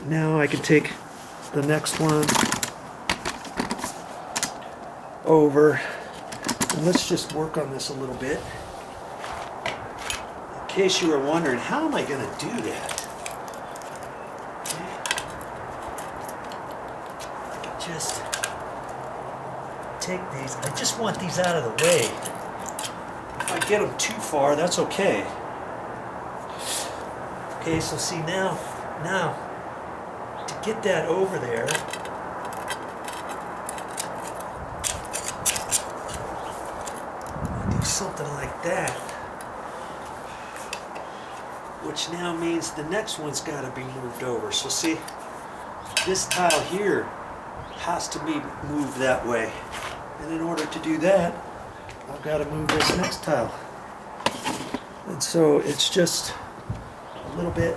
Now I can take the next one over, and let's just work on this a little bit. In case you were wondering, how am I going to do that? Okay. I can just take these. I just want these out of the way. If I get them too far, that's okay. Okay, so see now to get that over there, do something like that, which now means the next one's got to be moved over. So see, this tile here has to be moved that way, and in order to do that, I've got to move this next tile. And so it's just a little bit.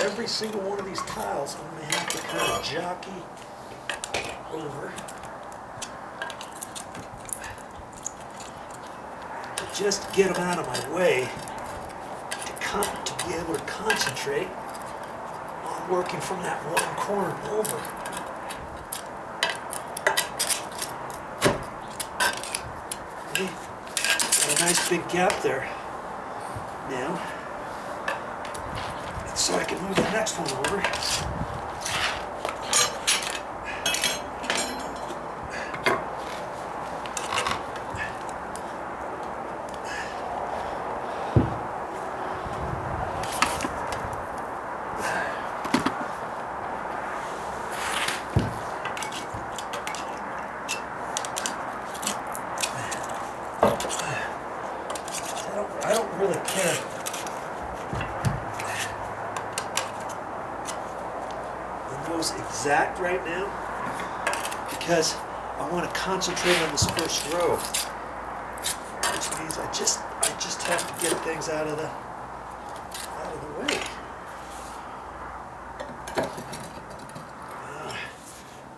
Every single one of these tiles I'm going to have to kind of jockey over to just get them out of my way to be able to concentrate on working from that one corner over. Okay. Got a nice big gap there now. So I can move the next one over. I don't really care. Exact right now, because I want to concentrate on this first row, which means I just have to get things out of the way.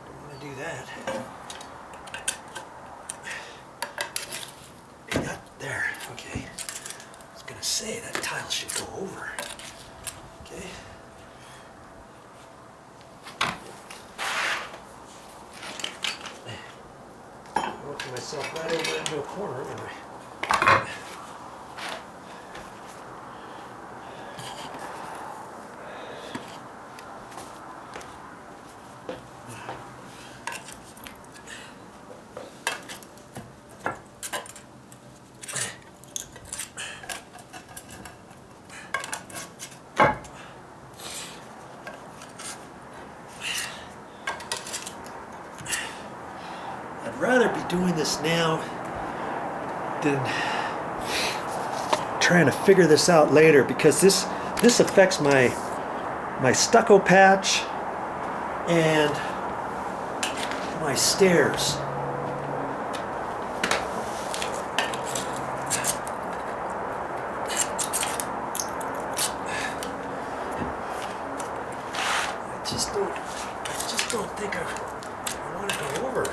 Don't want to do that. There, okay. I was gonna say that tile should go over. Okay. Working myself right over into a corner anyway. I'd rather be doing this now than trying to figure this out later, because this affects my stucco patch and my stairs. I just don't think I want to go over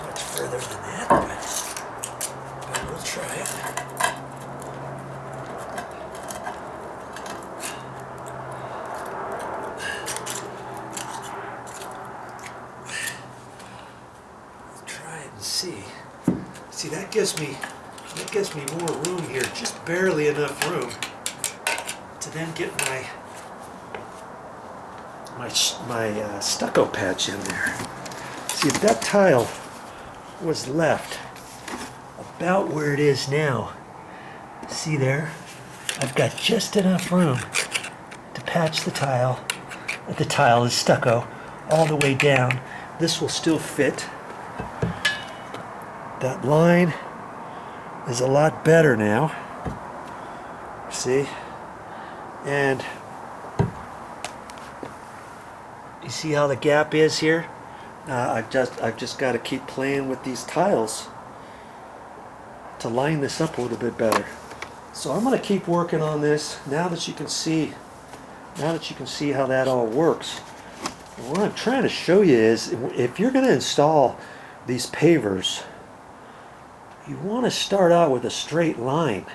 much further than that, but we'll try it. Let's try it and see. See, that gives me more room here, just barely enough room to then get my stucco patch in there. See, if that tile was left about where it is now, see there, I've got just enough room to patch the tile. The tile is stucco all the way down. This will still fit. That line is a lot better now. See? And you see how the gap is here? I've just got to keep playing with these tiles to line this up a little bit better. So I'm going to keep working on this now that you can see how that all works. And what I'm trying to show you is, if you're going to install these pavers, you want to start out with a straight line.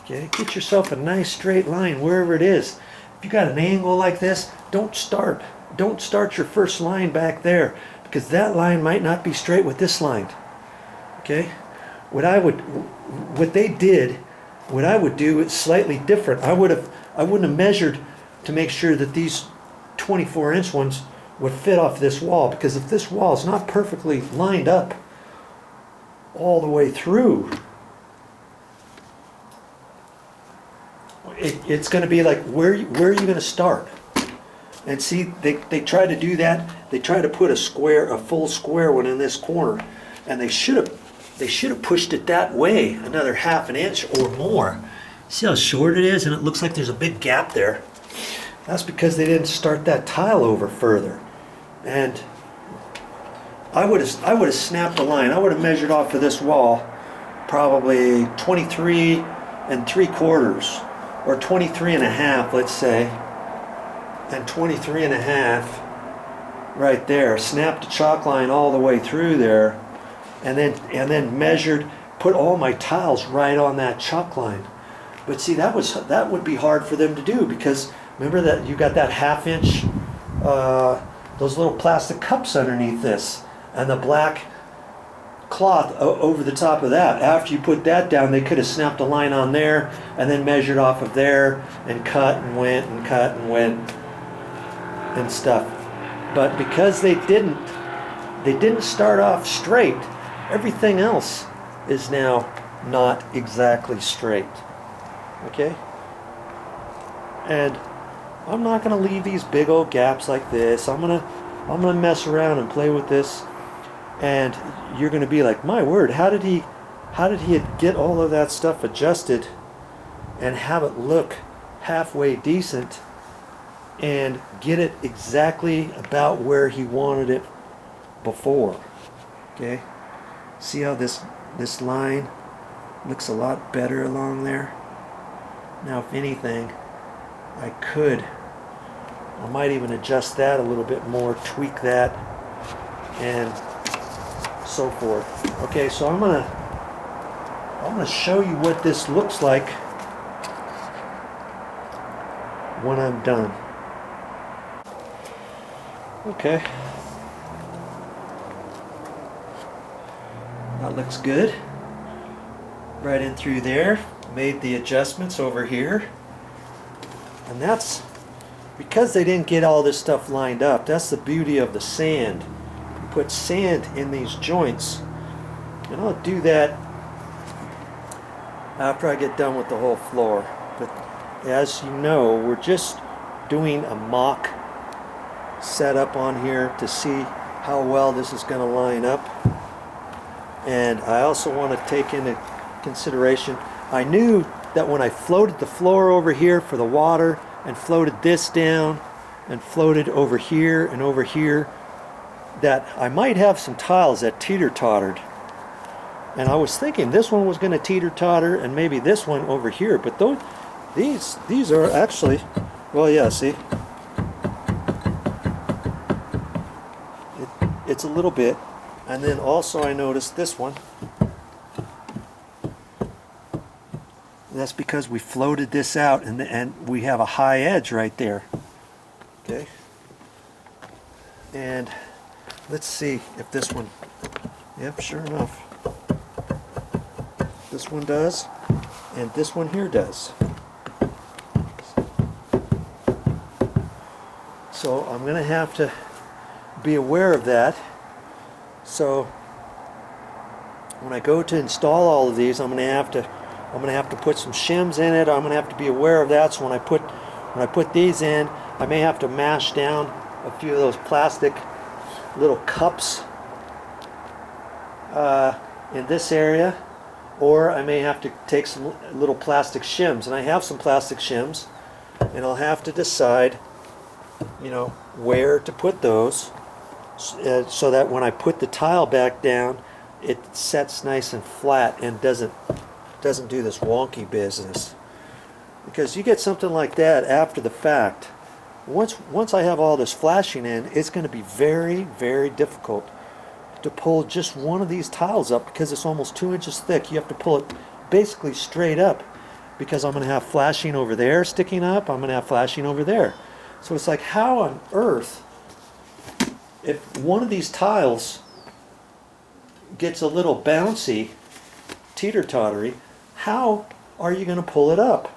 Okay, get yourself a nice straight line wherever it is. if you got an angle like this, don't start your first line back there, because that line might not be straight with this line. Okay? What I would do is slightly different. I wouldn't have measured to make sure that these 24-inch ones would fit off this wall, because if this wall is not perfectly lined up all the way through, it's going to be like, where are you going to start? And see, they try to do that. They try to put a full square one in this corner, and they should have pushed it that way another ½ an inch or more. See how short it is, and it looks like there's a big gap there. That's because they didn't start that tile over further. And I would have snapped a line. I would have measured off of this wall probably 23 3/4 or 23 1/2, let's say, and 23 1/2 right there. Snapped the chalk line all the way through there, and then measured, put all my tiles right on that chalk line. But see, that would be hard for them to do, because remember that you got that ½ inch, those little plastic cups underneath this, and the black cloth over the top of that. After you put that down, they could have snapped a line on there and then measured off of there and cut and went and cut and went and stuff. But because they didn't start off straight, everything else is now not exactly straight. Okay? And I'm not going to leave these big old gaps like this. I'm gonna mess around and play with this, and you're going to be like, my word, how did he get all of that stuff adjusted and have it look halfway decent and get it exactly about where he wanted it before? Okay? See how this line looks a lot better along there? Now, if anything, I might even adjust that a little bit more, tweak that, and so forth. Okay, so I'm gonna show you what this looks like when I'm done. Okay. That looks good. Right in through there. Made the adjustments over here. And that's because they didn't get all this stuff lined up. That's the beauty of the sand. You put sand in these joints. And I'll do that after I get done with the whole floor. But as you know, we're just doing a mock setup on here to see how well this is going to line up. And I also want to take into consideration, I knew that when I floated the floor over here for the water and floated this down and floated over here and over here, that I might have some tiles that teeter-tottered. And I was thinking this one was going to teeter-totter and maybe this one over here, but these are actually, well, yeah, see, it's a little bit. And then also I noticed this one. That's because we floated this out, and we have a high edge right there. Okay. And let's see if this one, yep, sure enough, this one does, and this one here does. So I'm going to have to be aware of that. So when I go to install all of these, I'm going to have to put some shims in it. I'm going to have to be aware of that. So when I put these in, I may have to mash down a few of those plastic little cups in this area, or I may have to take some little plastic shims. And I have some plastic shims, and I'll have to decide, you know, where to put those, so that when I put the tile back down, it sets nice and flat and doesn't do this wonky business. Because you get something like that after the fact, once I have all this flashing in, it's going to be very, very difficult to pull just one of these tiles up, because it's almost 2 inches thick. You have to pull it basically straight up, because I'm going to have flashing over there sticking up. I'm going to have flashing over there. So it's like, how on earth, if one of these tiles gets a little bouncy, teeter-tottery, how are you going to pull it up?